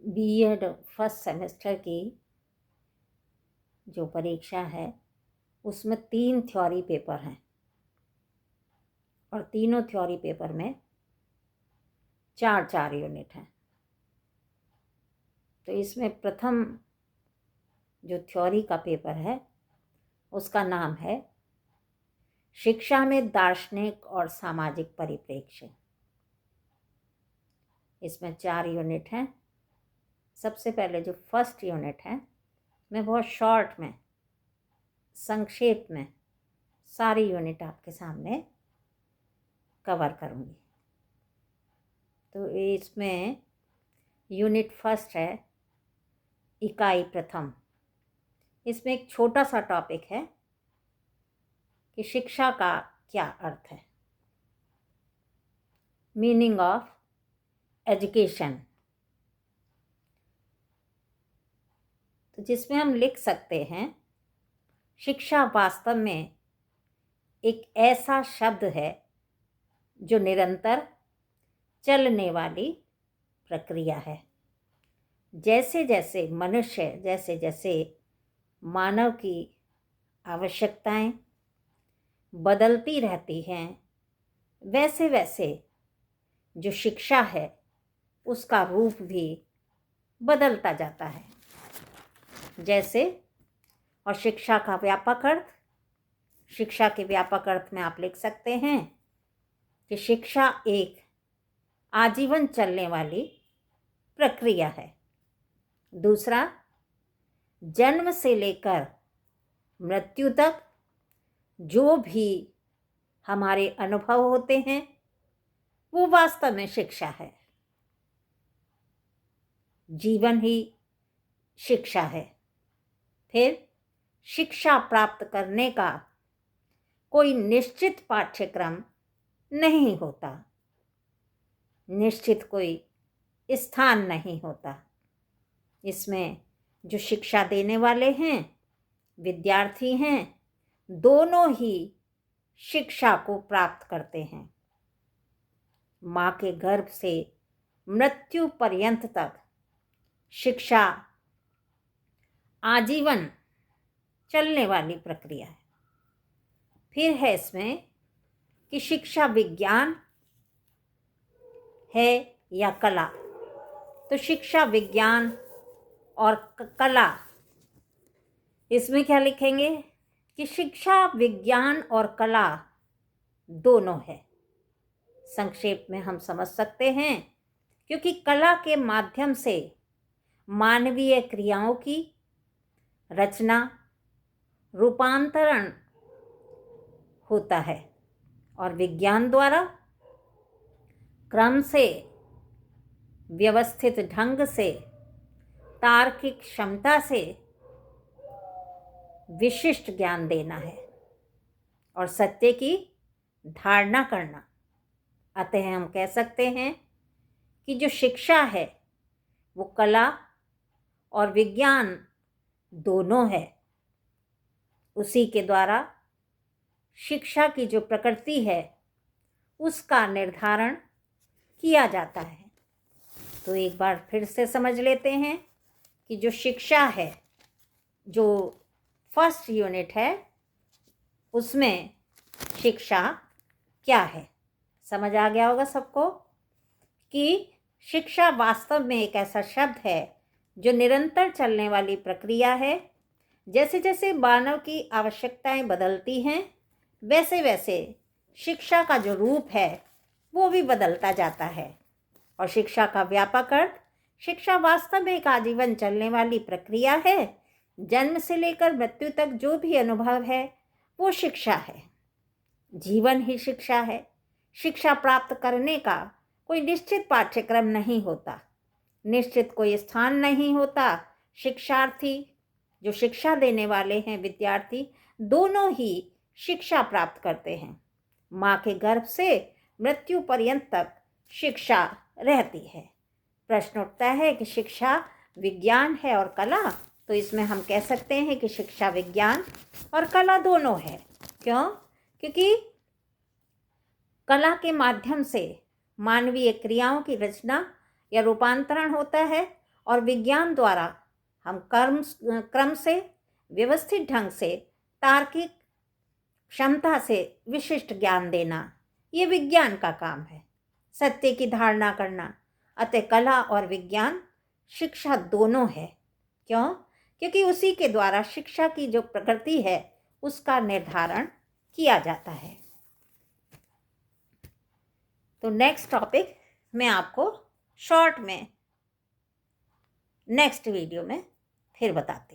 BEd first semester की जो परीक्षा है उसमें 3 थ्योरी पेपर हैं और तीनों थ्योरी पेपर में 4-4 यूनिट हैं। तो इसमें प्रथम जो थ्योरी का पेपर है उसका नाम है शिक्षा में दार्शनिक और सामाजिक परिप्रेक्ष्य। इसमें 4 यूनिट हैं। सबसे पहले जो फर्स्ट यूनिट है मैं बहुत शॉर्ट में, संक्षेप में सारी यूनिट आपके सामने कवर करूँगी। तो इसमें यूनिट फर्स्ट है इकाई प्रथम। इसमें एक छोटा सा टॉपिक है कि शिक्षा का क्या अर्थ है, मीनिंग ऑफ एजुकेशन। तो जिसमें हम लिख सकते हैं शिक्षा वास्तव में एक ऐसा शब्द है जो निरंतर चलने वाली प्रक्रिया है। जैसे जैसे मनुष्य, जैसे जैसे मानव की आवश्यकताएं बदलती रहती हैं, वैसे वैसे जो शिक्षा है उसका रूप भी बदलता जाता है। जैसे, और शिक्षा का व्यापक अर्थ, शिक्षा के व्यापक अर्थ में आप लिख सकते हैं कि शिक्षा एक आजीवन चलने वाली प्रक्रिया है। दूसरा, जन्म से लेकर मृत्यु तक जो भी हमारे अनुभव होते हैं वो वास्तव में शिक्षा है। जीवन ही शिक्षा है। फिर शिक्षा प्राप्त करने का कोई निश्चित पाठ्यक्रम नहीं होता, निश्चित कोई स्थान नहीं होता। इसमें जो शिक्षा देने वाले हैं, विद्यार्थी हैं, दोनों ही शिक्षा को प्राप्त करते हैं। माँ के गर्भ से मृत्यु पर्यंत तक शिक्षा आजीवन चलने वाली प्रक्रिया है। फिर है इसमें कि शिक्षा विज्ञान है या कला। तो शिक्षा विज्ञान और कला, इसमें क्या लिखेंगे कि शिक्षा विज्ञान और कला दोनों है। संक्षेप में हम समझ सकते हैं क्योंकि कला के माध्यम से मानवीय क्रियाओं की रचना, रूपांतरण होता है और विज्ञान द्वारा क्रम से, व्यवस्थित ढंग से, तार्किक क्षमता से विशिष्ट ज्ञान देना है और सत्य की धारणा करना। अतः हम कह सकते हैं कि जो शिक्षा है वो कला और विज्ञान दोनों है। उसी के द्वारा शिक्षा की जो प्रकृति है उसका निर्धारण किया जाता है। तो एक बार फिर से समझ लेते हैं कि जो शिक्षा है, जो फर्स्ट यूनिट है, उसमें शिक्षा क्या है। समझ आ गया होगा सबको कि शिक्षा वास्तव में एक ऐसा शब्द है जो निरंतर चलने वाली प्रक्रिया है। जैसे जैसे मानव की आवश्यकताएं बदलती हैं, वैसे वैसे शिक्षा का जो रूप है वो भी बदलता जाता है। और शिक्षा का व्यापक अर्थ, शिक्षा वास्तव में एक आजीवन चलने वाली प्रक्रिया है। जन्म से लेकर मृत्यु तक जो भी अनुभव है वो शिक्षा है। जीवन ही शिक्षा है। शिक्षा प्राप्त करने का कोई निश्चित पाठ्यक्रम नहीं होता, निश्चित कोई स्थान नहीं होता। शिक्षार्थी, जो शिक्षा देने वाले हैं, विद्यार्थी, दोनों ही शिक्षा प्राप्त करते हैं। माँ के गर्भ से मृत्यु पर्यंत तक शिक्षा रहती है। प्रश्न उठता है कि शिक्षा विज्ञान है और कला, तो इसमें हम कह सकते हैं कि शिक्षा विज्ञान और कला दोनों है। क्यों? क्योंकि कला के माध्यम से मानवीय क्रियाओं की रचना या रूपांतरण होता है और विज्ञान द्वारा हम क्रम से, व्यवस्थित ढंग से, तार्किक क्षमता से विशिष्ट ज्ञान देना, ये विज्ञान का काम है। सत्य की धारणा करना। अतः कला और विज्ञान शिक्षा दोनों है। क्यों? क्योंकि उसी के द्वारा शिक्षा की जो प्रकृति है उसका निर्धारण किया जाता है। तो नेक्स्ट टॉपिक मैं आपको शॉर्ट में नेक्स्ट वीडियो में फिर बताती हूँ।